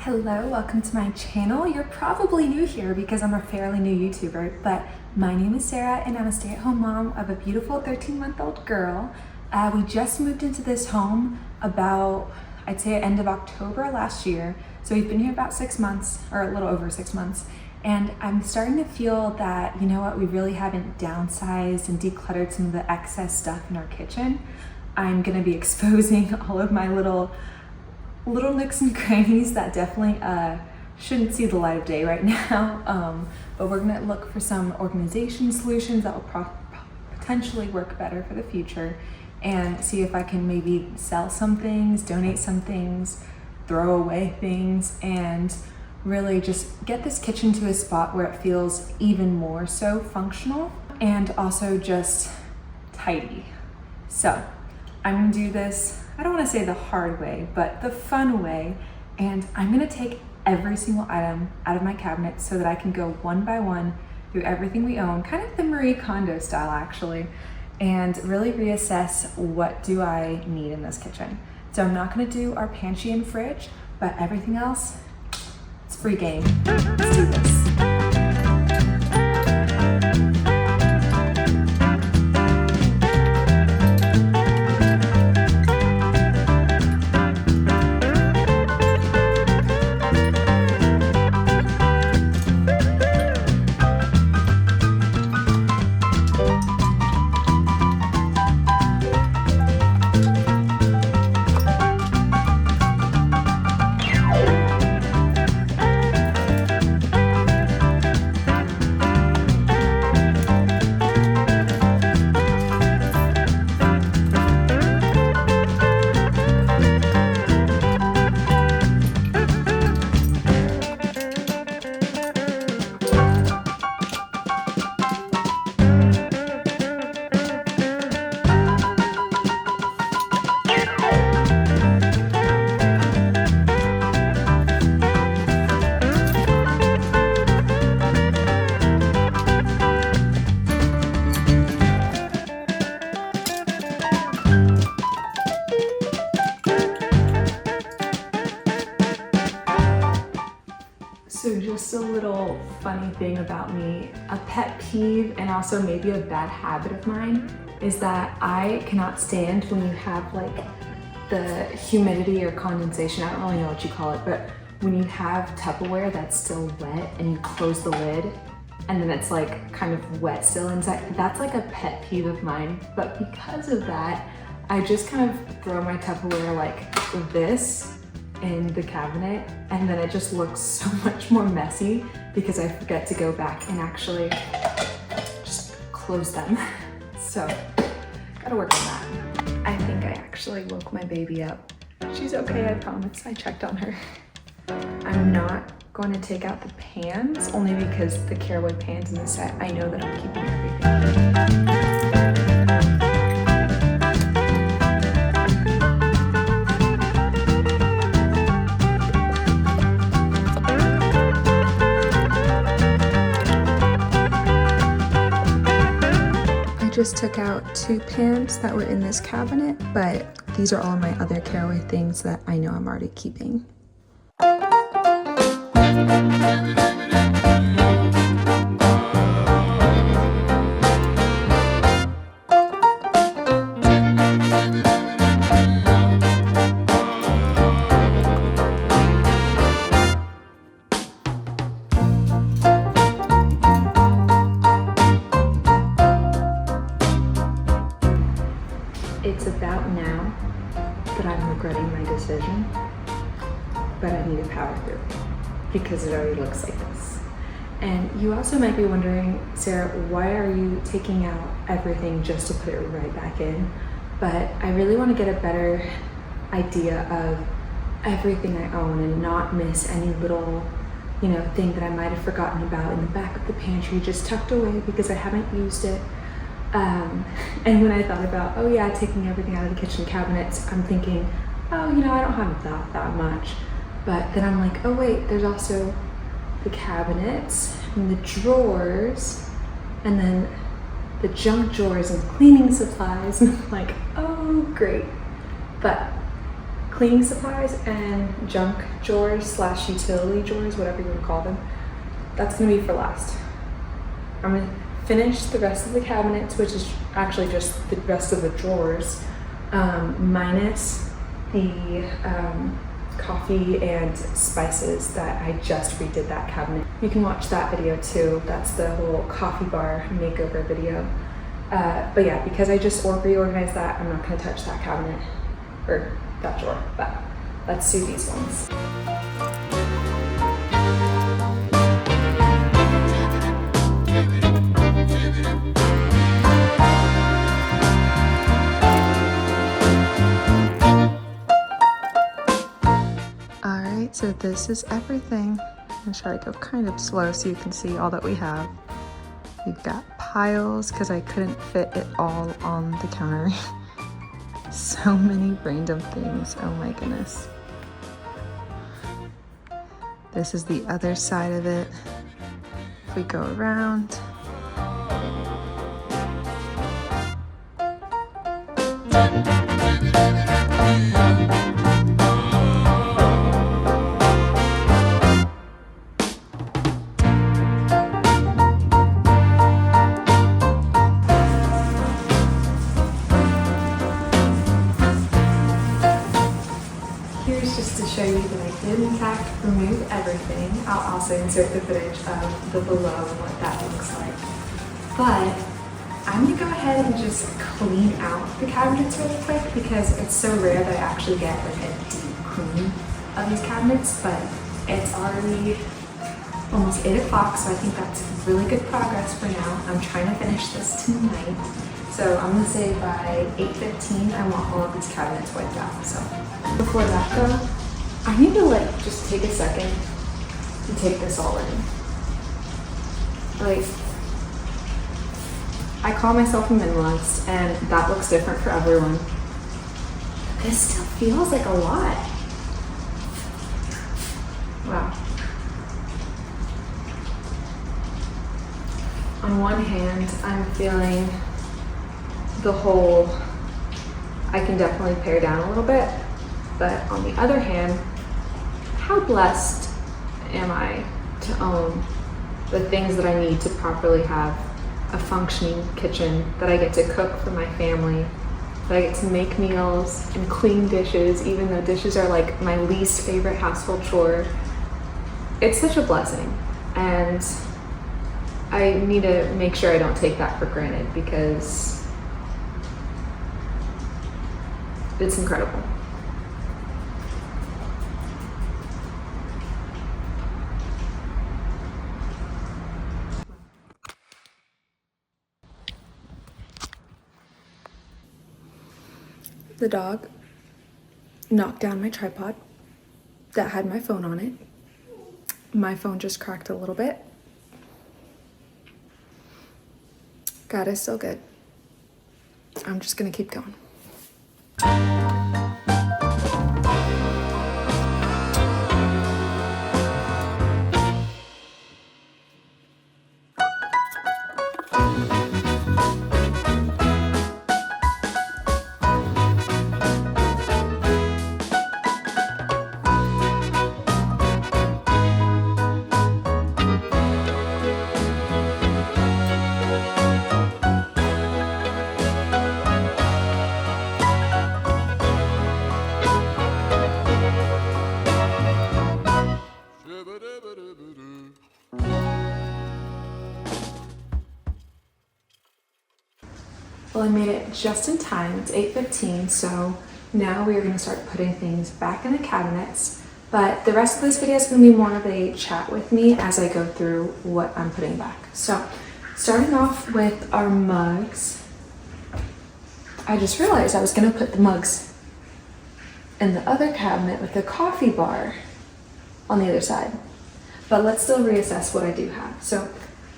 Hello, welcome to my channel. You're probably new here because I'm a fairly new YouTuber, but my name is Sarah and I'm a stay-at-home mom of a beautiful 13-month-old girl. We just moved into this home about, I'd say, end of October last year. So we've been here about 6 months, or a little over 6 months. And I'm starting to feel that, you know what, we really haven't downsized and decluttered some of the excess stuff in our kitchen. I'm gonna be exposing all of my little nooks and crannies that definitely shouldn't see the light of day right now. But we're gonna look for some organization solutions that will potentially work better for the future and see if I can maybe sell some things, donate some things, throw away things, and really just get this kitchen to a spot where it feels even more so functional and also just tidy. So I'm gonna do this, I don't wanna say the hard way, but the fun way, and I'm gonna take every single item out of my cabinet so that I can go one by one through everything we own, kind of the Marie Kondo style actually, and really reassess what do I need in this kitchen. So I'm not gonna do our pantry and fridge, but everything else, it's free game. Let's do this. So just a little funny thing about me, a pet peeve and also maybe a bad habit of mine is that I cannot stand when you have like the humidity or condensation, I don't really know what you call it, but when you have Tupperware that's still wet and you close the lid and then it's like kind of wet still inside, that's like a pet peeve of mine. But because of that, I just kind of throw my Tupperware like this in the cabinet, and then it just looks so much more messy because I forget to go back and actually just close them. So, gotta work on that. I think I actually woke my baby up. She's okay, I promise. I checked on her. I'm not going to take out the pans, only because the caraway pans in the set, I know that I'm keeping everything. Just took out 2 pans that were in this cabinet, but these are all my other caraway things that I know I'm already keeping. It's about now that I'm regretting my decision, but I need to power through because it already looks like this. And you also might be wondering, Sarah, why are you taking out everything just to put it right back in? But I really want to get a better idea of everything I own and not miss any little, thing that I might have forgotten about in the back of the pantry, just tucked away because I haven't used it. And when I thought about, oh yeah, taking everything out of the kitchen cabinets, I'm thinking, oh, I don't have that much. But then I'm like, oh wait, there's also the cabinets and the drawers, and then the junk drawers and cleaning supplies. And I'm like, oh great. But cleaning supplies and junk drawers slash utility drawers, whatever you want to call them. That's gonna be for last. I'm gonna finish the rest of the cabinets, which is actually just the rest of the drawers, minus the coffee and spices that I just redid that cabinet. You can watch that video too. That's the whole coffee bar makeover video. But yeah, because I just reorganized that, I'm not gonna touch that cabinet or that drawer, but let's do these ones. Alright, so this is everything. I'm gonna try to go kind of slow so you can see all that we have. We've got piles because I couldn't fit it all on the counter. So many random things, oh my goodness. This is the other side of it. If we go around. Just to show you that I did in fact remove everything. I'll also insert the footage of the below and what that looks like. But I'm gonna go ahead and just clean out the cabinets really quick because it's so rare that I actually get like a deep clean of these cabinets, but it's already almost 8 o'clock, so I think that's really good progress for now. I'm trying to finish this tonight. So I'm gonna say by 8:15, I want all of these cabinets wiped out. So before that though, I need to like just take a second to take this all in. Like, I call myself a minimalist and that looks different for everyone. This still feels like a lot. Wow. On one hand, I'm feeling the whole, I can definitely pare down a little bit, but on the other hand, how blessed am I to own the things that I need to properly have a functioning kitchen, that I get to cook for my family, that I get to make meals and clean dishes, even though dishes are like my least favorite household chore. It's such a blessing, and I need to make sure I don't take that for granted because it's incredible. The dog knocked down my tripod that had my phone on it. My phone just cracked a little bit. God is so good. I'm just gonna keep going. Well, I made it just in time. It's 8:15, so now we are going to start putting things back in the cabinets. But the rest of this video is going to be more of a chat with me as I go through what I'm putting back. So, starting off with our mugs. I just realized I was going to put the mugs in the other cabinet with the coffee bar on the other side. But let's still reassess what I do have. So,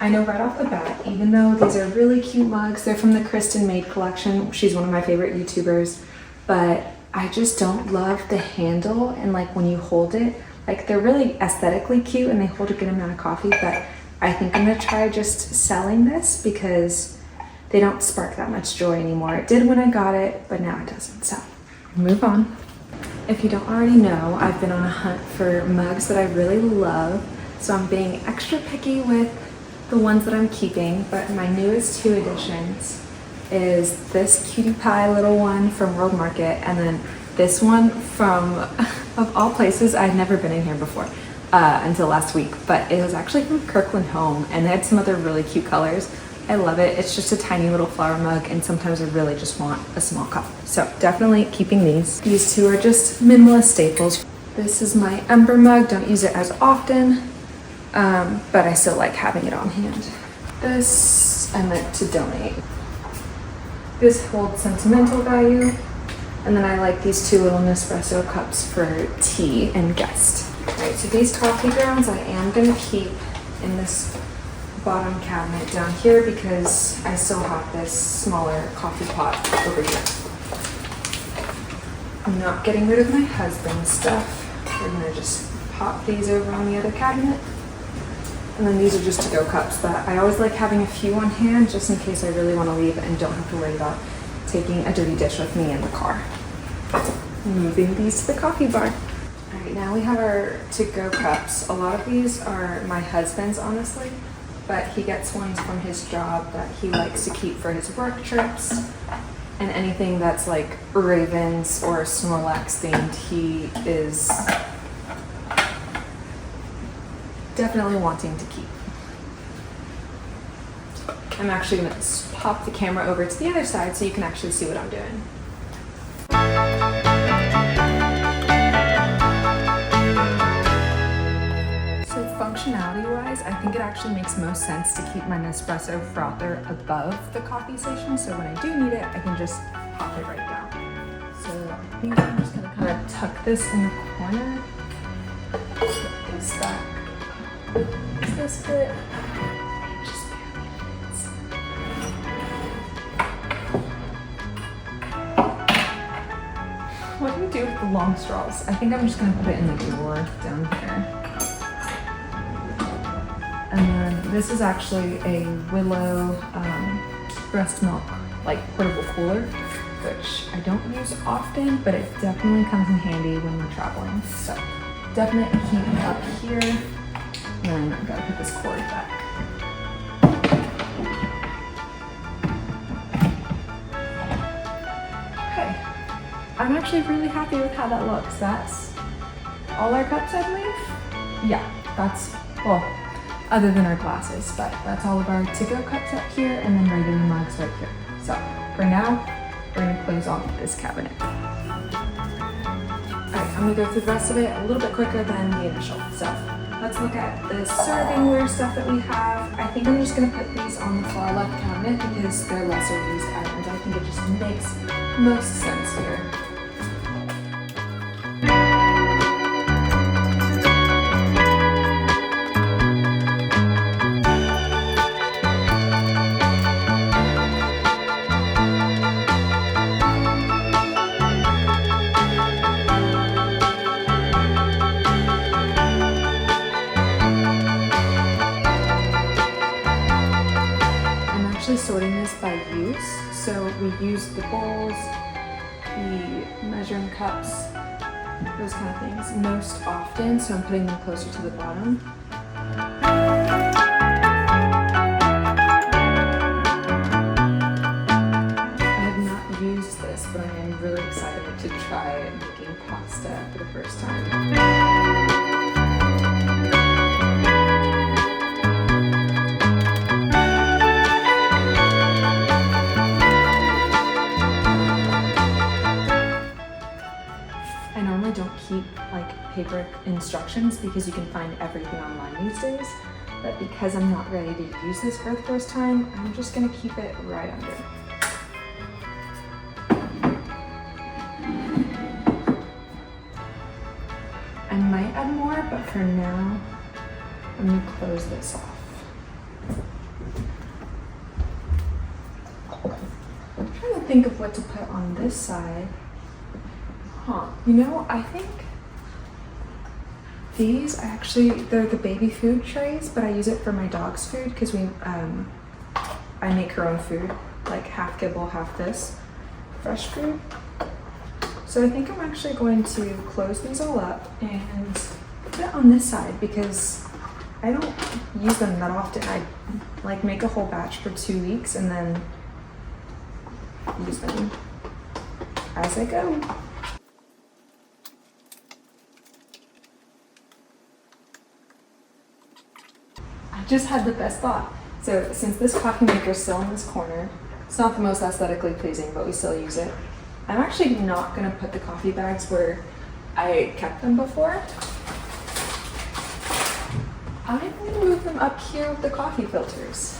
I know right off the bat, even though these are really cute mugs, they're from the Kristen Maid collection. She's one of my favorite YouTubers, but I just don't love the handle and like when you hold it, like they're really aesthetically cute and they hold a good amount of coffee, but I think I'm gonna try just selling this because they don't spark that much joy anymore. It did when I got it, but now it doesn't, so move on. If you don't already know, I've been on a hunt for mugs that I really love, so I'm being extra picky with the ones that I'm keeping, but my newest 2 additions is this cutie pie little one from World Market, and then this one from, of all places, I'd never been in here before until last week, but it was actually from Kirkland Home, and they had some other really cute colors. I love it. It's just a tiny little flower mug, and sometimes I really just want a small cup. So definitely keeping these. These 2 are just minimalist staples. This is my Ember mug. Don't use it as often, but I still like having it on hand. This I meant to donate. This holds sentimental value. And then I like these 2 little Nespresso cups for tea and guest. All right, so these coffee grounds I am gonna keep in this bottom cabinet down here because I still have this smaller coffee pot over here. I'm not getting rid of my husband's stuff. We're gonna just pop these over on the other cabinet. And then these are just to-go cups, but I always like having a few on hand just in case I really want to leave and don't have to worry about taking a dirty dish with me in the car. Moving these to the coffee bar. All right, now we have our to-go cups. A lot of these are my husband's, honestly, but he gets ones from his job that he likes to keep for his work trips. And anything that's like Ravens or Snorlax themed, he is definitely wanting to keep. I'm actually gonna pop the camera over to the other side so you can actually see what I'm doing. So functionality wise, I think it actually makes most sense to keep my Nespresso frother above the coffee station, so when I do need it, I can just pop it right down. So I think I'm just gonna kind of tuck this in the corner, put this back. This bit. Just barely fits. What do you do with the long straws? I think I'm just gonna put it in the drawer down here. And then this is actually a Willow breast milk, like portable cooler, which I don't use often, but it definitely comes in handy when we're traveling. So definitely keep it up here. And then I've got to put this cord back. Okay, I'm actually really happy with how that looks. That's all our cups, I believe. Yeah, that's, well, other than our glasses, but that's all of our to-go cups up here and then regular mugs right here. So for now, we're gonna close off this cabinet. All right, I'm gonna go through the rest of it a little bit quicker than the initial. So let's look at the servingware stuff that we have. I think I'm just gonna put these on the far left cabinet because they're lesser used items. I think it just makes most sense here. Sorting this by use, so we use the bowls, the measuring cups, those kind of things most often, so I'm putting them closer to the bottom. I have not used this, but I am really excited to try making pasta for the first time. Keep like paper instructions because you can find everything online these days, but because I'm not ready to use this for the first time, I'm just gonna keep it right under. I might add more, but for now I'm gonna close this off. I'm trying to think of what to put on this side. You know, I think these they're the baby food trays, but I use it for my dog's food because I make her own food, like half kibble, half this fresh food. So I think I'm actually going to close these all up and put it on this side because I don't use them that often. I like make a whole batch for 2 weeks and then use them as I go. I just had the best thought. So since this coffee maker is still in this corner, it's not the most aesthetically pleasing, but we still use it. I'm actually not gonna put the coffee bags where I kept them before. I'm gonna move them up here with the coffee filters.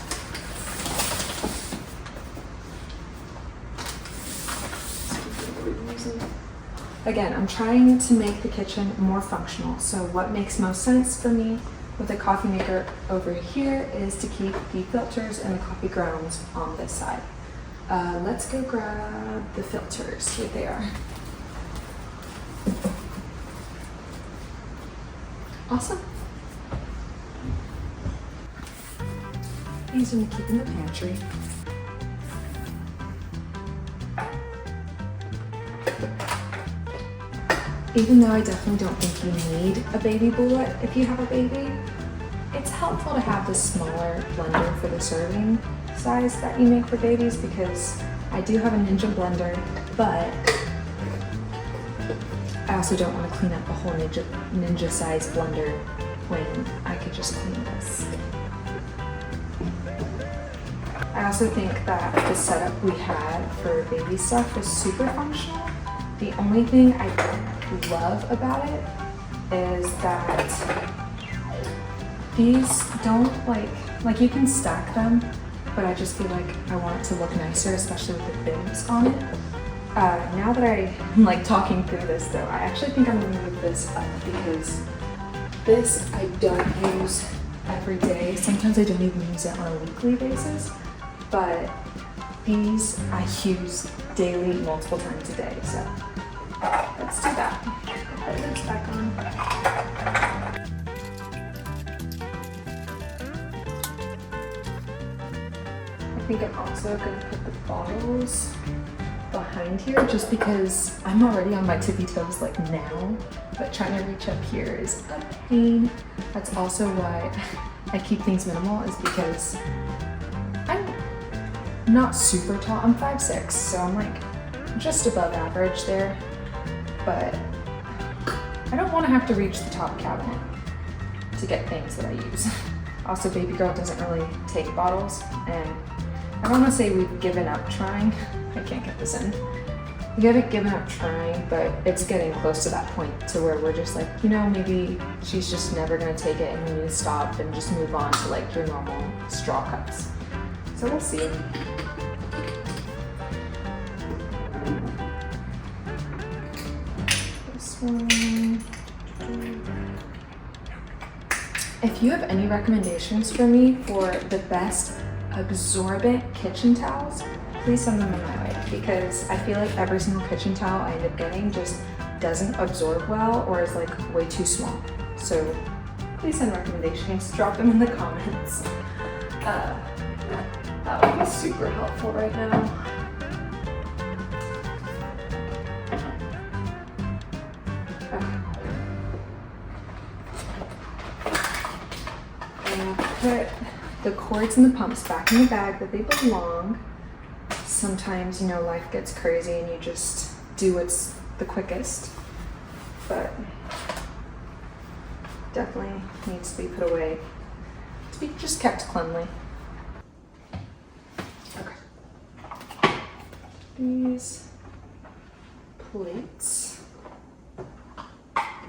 Again, I'm trying to make the kitchen more functional. So what makes most sense for me with the coffee maker over here is to keep the filters and the coffee grounds on this side. Let's go grab the filters. Here they are. Awesome. These I'm gonna keep in the pantry. Even though I definitely don't think you need a baby bullet if you have a baby, it's helpful to have the smaller blender for the serving size that you make for babies because I do have a Ninja blender, but I also don't want to clean up a whole Ninja size blender when I could just clean this. I also think that the setup we had for baby stuff was super functional. The only thing I don't love about it is that these don't like you can stack them, but I just feel like I want it to look nicer, especially with the bibs on it. Now that I'm like talking through this though, I actually think I'm gonna move this up because this I don't use every day. Sometimes I don't even use it on a weekly basis, but these I use daily, multiple times a day. So let's do that. Put this back on. I think I'm also going to put the bottles behind here just because I'm already on my tippy toes like now, but trying to reach up here is a pain. That's also why I keep things minimal, is because I'm not super tall. I'm 5'6", so I'm like just above average there, but I don't want to have to reach the top cabinet to get things that I use. Also, baby girl doesn't really take bottles, and I don't want to say we've given up trying. I can't get this in. We haven't given up trying, but it's getting close to that point to where we're just like, you know, maybe she's just never gonna take it and we need to stop and just move on to like your normal straw cups. So we'll see. This one. If you have any recommendations for me for the best absorbent kitchen towels, please send them in my way, because I feel like every single kitchen towel I end up getting just doesn't absorb well or is like way too small. So please send recommendations, drop them in the comments. That would be super helpful right now. Put the cords and the pumps back in the bag that they belong. Sometimes, you know, life gets crazy and you just do what's the quickest, but definitely needs to be put away to be just kept cleanly. Okay. These plates.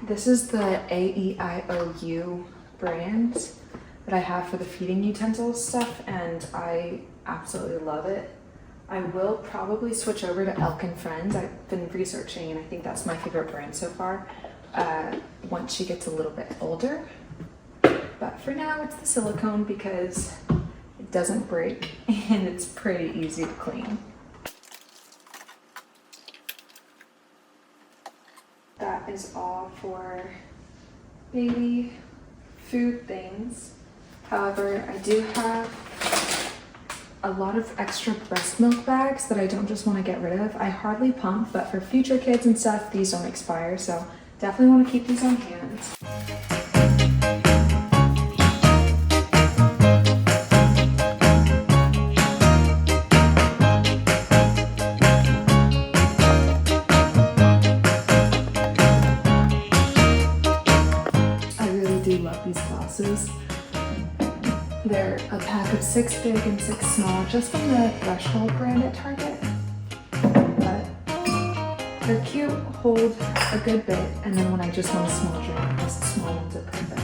This is the AEIOU brand that I have for the feeding utensils stuff, and I absolutely love it. I will probably switch over to Elk & Friends. I've been researching and I think that's my favorite brand so far, once she gets a little bit older. But for now it's the silicone because it doesn't break and it's pretty easy to clean. That is all for baby food things. However, I do have a lot of extra breast milk bags that I don't just want to get rid of. I hardly pump, but for future kids and stuff, these don't expire, so definitely want to keep these on hand. I really do love these glasses. They're a pack of 6 big and 6 small, just from the Threshold brand at Target. But they're cute, hold a good bit, and then when I just want a small drink, these small ones are perfect.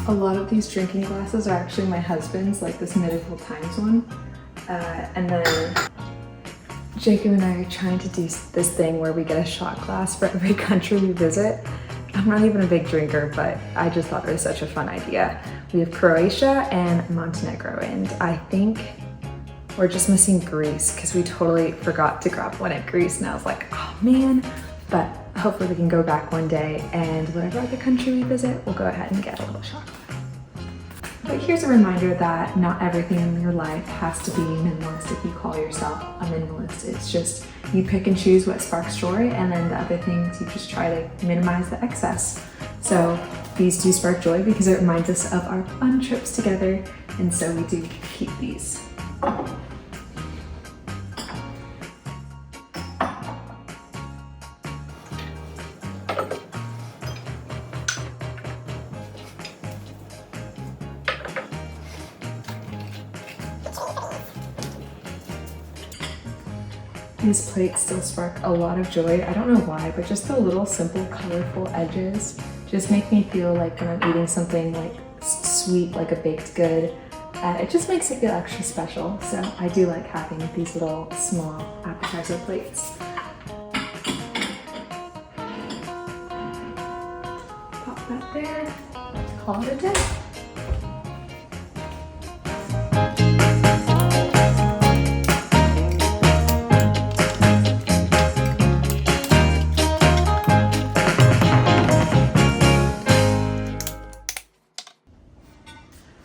A lot of these drinking glasses are actually my husband's, like this Medieval Times one. And then Jacob and I are trying to do this thing where we get a shot glass for every country we visit. I'm not even a big drinker, but I just thought it was such a fun idea. We have Croatia and Montenegro, and I think we're just missing Greece because we totally forgot to grab one at Greece, and I was like, oh man. But hopefully we can go back one day, and whatever other country we visit, we'll go ahead and get a little shot glass. But here's a reminder that not everything in your life has to be minimalist if you call yourself a minimalist. It's just you pick and choose what sparks joy, and then the other things you just try to minimize the excess. So these do spark joy because it reminds us of our fun trips together, and so we do keep these. These plates still spark a lot of joy. I don't know why, but just the little simple colorful edges just make me feel like when I'm eating something like sweet, like a baked good, it just makes it feel extra special. So I do like having these little small appetizer plates. Pop that there, call it a day.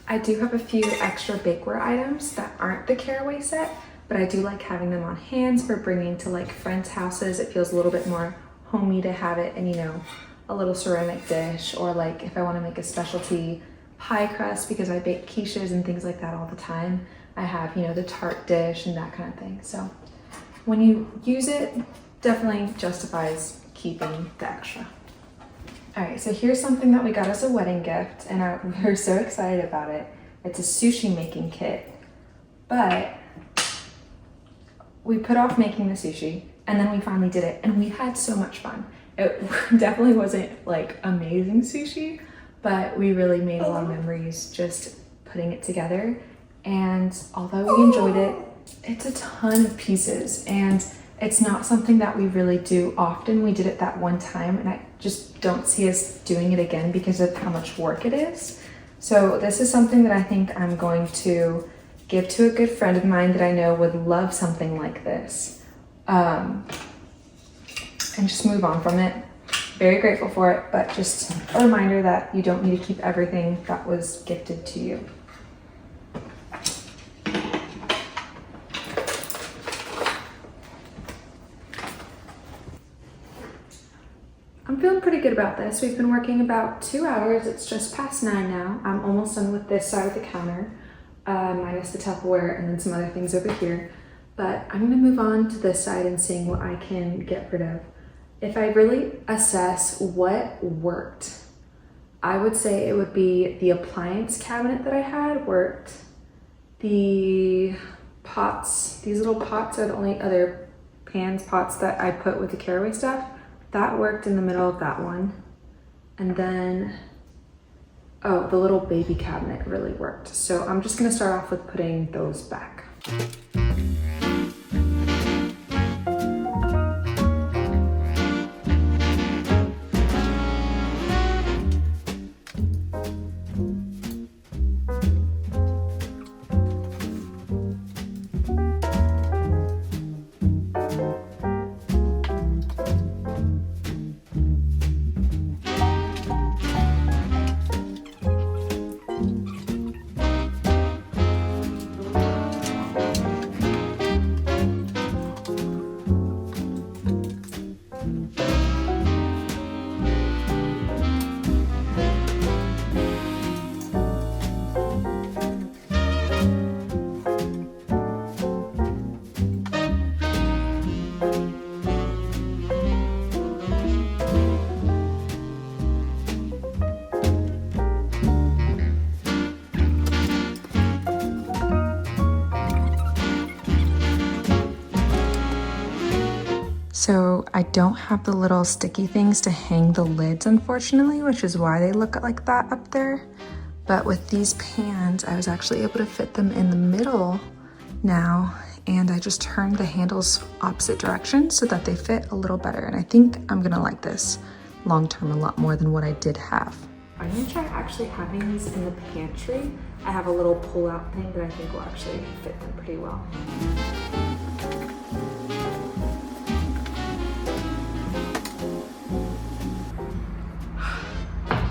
I do have a few extra bakeware items that aren't the caraway set, but I do like having them on hand for bringing to like friends' houses. It feels a little bit more homey to have it in, you know, a little ceramic dish, or like if I want to make a specialty pie crust because I bake quiches and things like that all the time, I have, you know, the tart dish and that kind of thing. So when you use it, definitely justifies keeping the extra. All right, so here's something that we got as a wedding gift, and we're so excited about it. It's a sushi making kit, but we put off making the sushi, and then we finally did it, and we had so much fun. It definitely wasn't like amazing sushi, but we really made a lot of memories just putting it together. And although we enjoyed it, it's a ton of pieces, and it's not something that we really do often. We did it that one time, and I just don't see us doing it again because of how much work it is. So this is something that I think I'm going to give to a good friend of mine that I know would love something like this, and just move on from it. Very grateful for it, but just a reminder that you don't need to keep everything that was gifted to you. I'm feeling pretty good about this. We've been working about 2 hours. It's just past 9 now. I'm almost done with this side of the counter, minus the Tupperware and then some other things over here. But I'm gonna move on to this side and seeing what I can get rid of. If I really assess what worked, I would say it would be the appliance cabinet that I had worked. The pots, these little pots are the only other pans, pots that I put with the caraway stuff. That worked in the middle of that one. And then, oh, the little baby cabinet really worked. So I'm just gonna start off with putting those back. So I don't have the little sticky things to hang the lids, unfortunately, which is why they look like that up there. But with these pans, I was actually able to fit them in the middle now, and I just turned the handles opposite directions so that they fit a little better. And I think I'm gonna like this long term a lot more than what I did have. I'm gonna try actually having these in the pantry. I have a little pull-out thing that I think will actually fit them pretty well.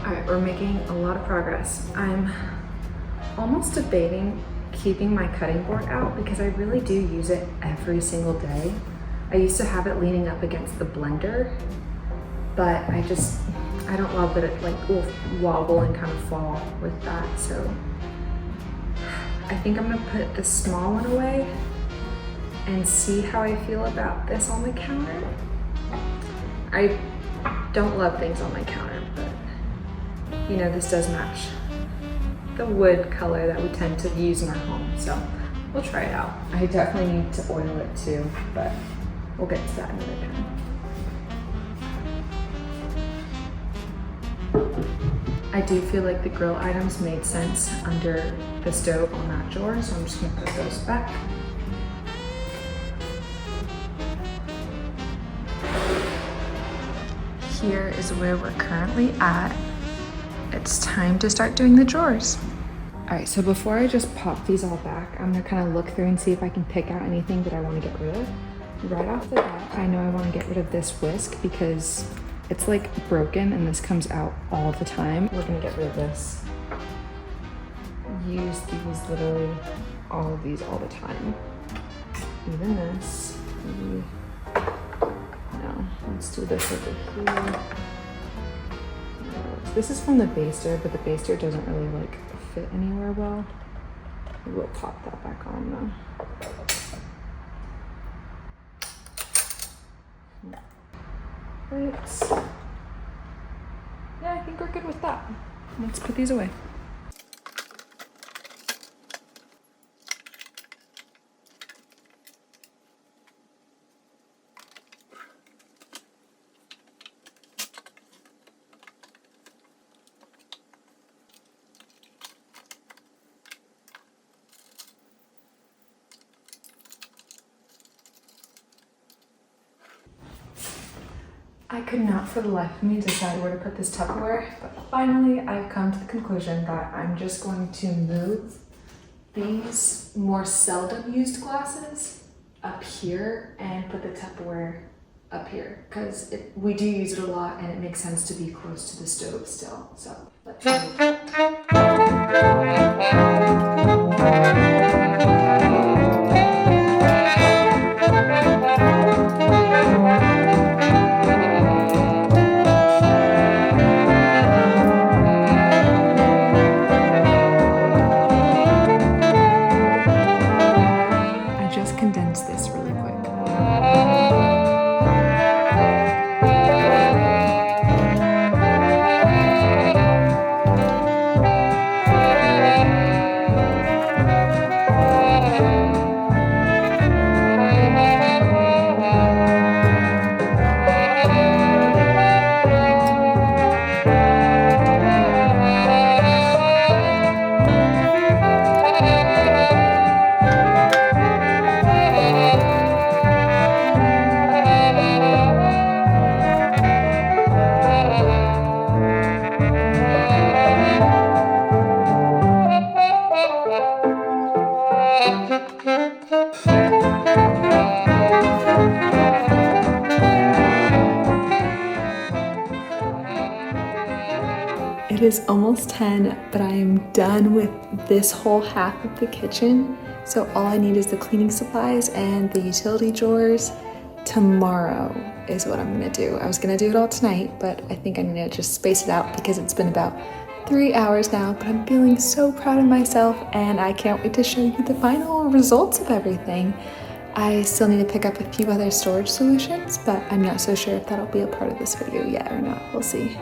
All right, we're making a lot of progress. I'm almost debating keeping my cutting board out because I really do use it every single day. I used to have it leaning up against the blender, but I don't love that it like will wobble and kind of fall with that. So I think I'm gonna put the small one away and see how I feel about this on the counter. I don't love things on my counter, but you know, this does match the wood color that we tend to use in our home. So we'll try it out. I definitely need to oil it too, but we'll get to that another time. I do feel like the grill items made sense under the stove on that drawer, so I'm just gonna put those back. Here is where we're currently at. It's time to start doing the drawers. All right, so before I just pop these all back, I'm gonna kind of look through and see if I can pick out anything that I wanna get rid of. Right off the bat, I know I wanna get rid of this whisk because it's like broken and this comes out all the time. We're gonna get rid of this. Use these literally, all of these all the time. Even this, maybe, no, let's do this over here. This is from the baster, but the baster doesn't really like fit anywhere well. We'll pop that back on though. Yeah, I think we're good with that. Let's put these away. I could not for the life of me decide where to put this Tupperware, but finally I've come to the conclusion that I'm just going to move these more seldom used glasses up here and put the Tupperware up here because we do use it a lot and it makes sense to be close to the stove still. So let's move. It is almost 10, but I am done with this whole half of the kitchen. So all I need is the cleaning supplies and the utility drawers. Tomorrow is what I'm gonna do. I was gonna do it all tonight, but I think I need to just space it out because it's been about 3 hours now, but I'm feeling so proud of myself and I can't wait to show you the final results of everything. I still need to pick up a few other storage solutions, but I'm not so sure if that'll be a part of this video yet or not. We'll see.